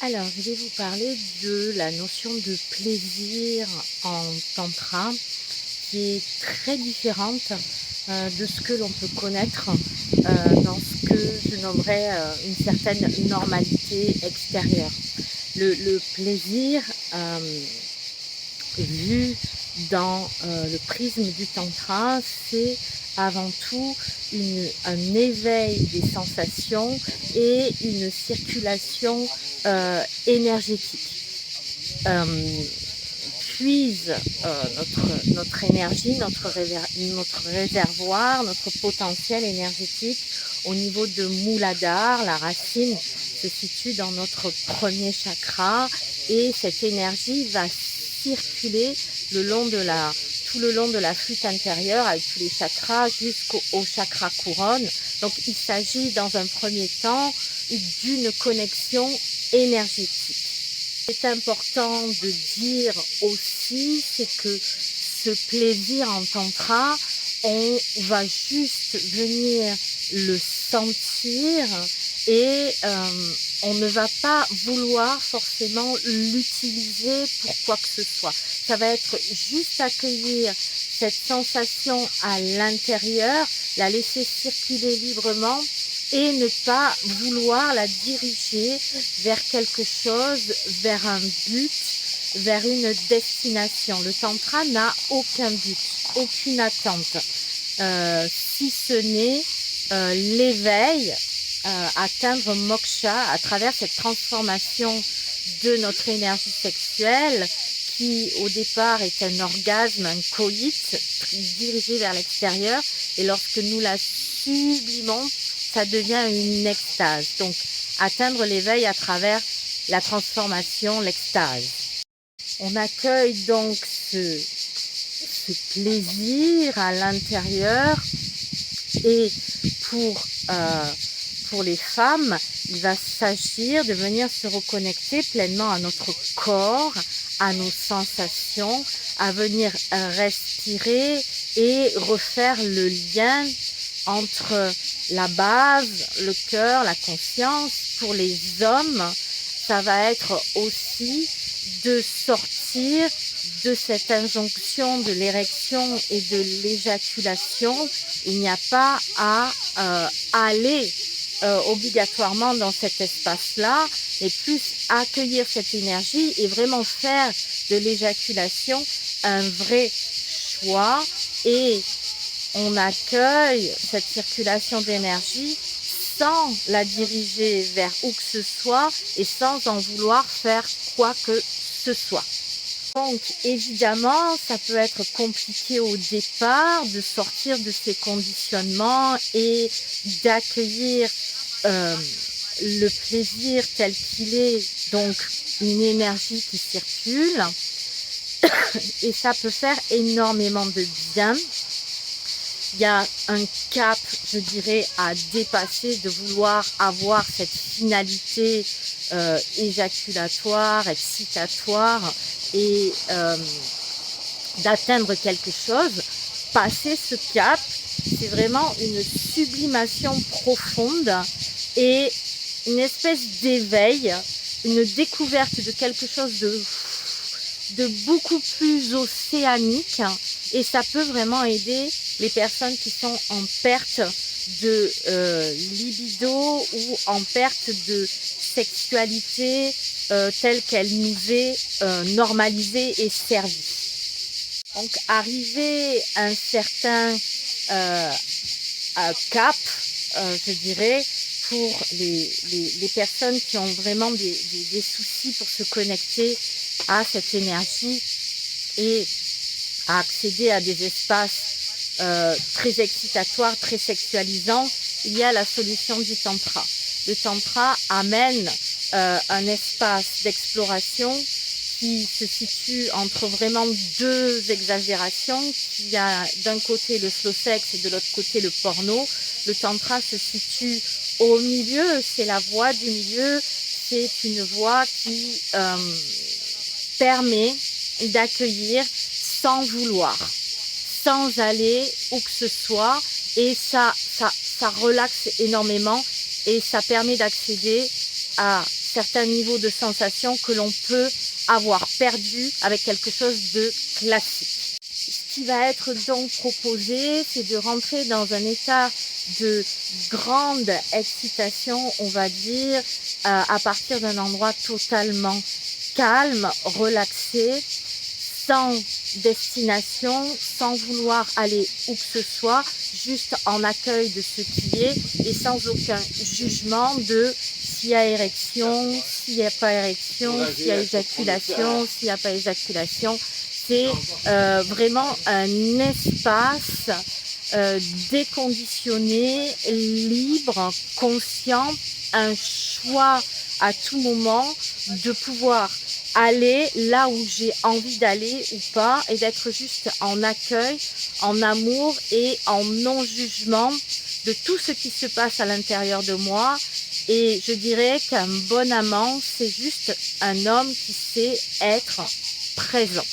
Alors, je vais vous parler de la notion de plaisir en tantra, qui est très différente de ce que l'on peut connaître dans ce que je nommerais une certaine normalité extérieure. Le plaisir, vu dans le prisme du tantra, c'est avant tout un éveil des sensations et une circulation énergétique. Euh, Puise notre énergie, notre réservoir, notre potentiel énergétique au niveau de Muladhara. La racine se situe dans notre premier chakra et cette énergie va circuler tout le long de la flûte intérieure avec tous les chakras jusqu'au chakra couronne. Donc il s'agit dans un premier temps d'une connexion énergétique. C'est important de dire aussi, c'est que ce plaisir en tantra, on va juste venir le sentir et on ne va pas vouloir forcément l'utiliser pour quoi que ce soit. Ça va être juste accueillir cette sensation à l'intérieur, la laisser circuler librement et ne pas vouloir la diriger vers quelque chose, vers un but, vers une destination. Le tantra n'a aucun but, aucune attente, si ce n'est l'éveil, atteindre moksha à travers cette transformation de notre énergie sexuelle qui au départ est un orgasme, un coït dirigé vers l'extérieur, et lorsque nous la sublimons, ça devient une extase. Donc, atteindre l'éveil à travers la transformation, l'extase. On accueille donc ce plaisir à l'intérieur et pour les femmes, il va s'agir de venir se reconnecter pleinement à notre corps, à nos sensations, à venir respirer et refaire le lien entre la base, le cœur, la conscience. Pour les hommes, ça va être aussi de sortir de cette injonction de l'érection et de l'éjaculation. Il n'y a pas à aller obligatoirement dans cet espace-là, mais plus accueillir cette énergie et vraiment faire de l'éjaculation un vrai choix, et on accueille cette circulation d'énergie sans la diriger vers où que ce soit et sans en vouloir faire quoi que ce soit. Donc évidemment, ça peut être compliqué au départ de sortir de ces conditionnements et d'accueillir le plaisir tel qu'il est, donc une énergie qui circule, et ça peut faire énormément de bien. Il y a un cap, je dirais, à dépasser, de vouloir avoir cette finalité éjaculatoire, excitatoire, et d'atteindre quelque chose. Passer ce cap, c'est vraiment une sublimation profonde et une espèce d'éveil, une découverte de quelque chose de beaucoup plus océanique, et ça peut vraiment aider les personnes qui sont en perte de libido ou en perte de sexualité telle qu'elle nous est normalisée et servie. Donc arriver à un certain cap, je dirais, pour les personnes qui ont vraiment des soucis pour se connecter à cette énergie et à accéder à des espaces très excitatoires, très sexualisants, il y a la solution du tantra. Le tantra amène un espace d'exploration qui se situe entre vraiment deux exagérations. Il y a d'un côté le slow sex et de l'autre côté le porno. Le tantra se situe au milieu, c'est la voie du milieu, c'est une voie qui permet d'accueillir sans vouloir, sans aller où que ce soit, et ça relaxe énormément et ça permet d'accéder à certains niveaux de sensation que l'on peut avoir perdu avec quelque chose de classique. Ce qui va être donc proposé, c'est de rentrer dans un état de grande excitation, on va dire, à partir d'un endroit totalement calme, relaxé, sans destination, sans vouloir aller où que ce soit, juste en accueil de ce qui est et sans aucun jugement de s'il y a érection, s'il n'y a pas érection, s'il y a éjaculation, s'il n'y a pas éjaculation. C'est vraiment un espace déconditionné, libre, conscient, un choix à tout moment de pouvoir aller là où j'ai envie d'aller ou pas et d'être juste en accueil, en amour et en non-jugement de tout ce qui se passe à l'intérieur de moi. Et je dirais qu'un bon amant, c'est juste un homme qui sait être présent.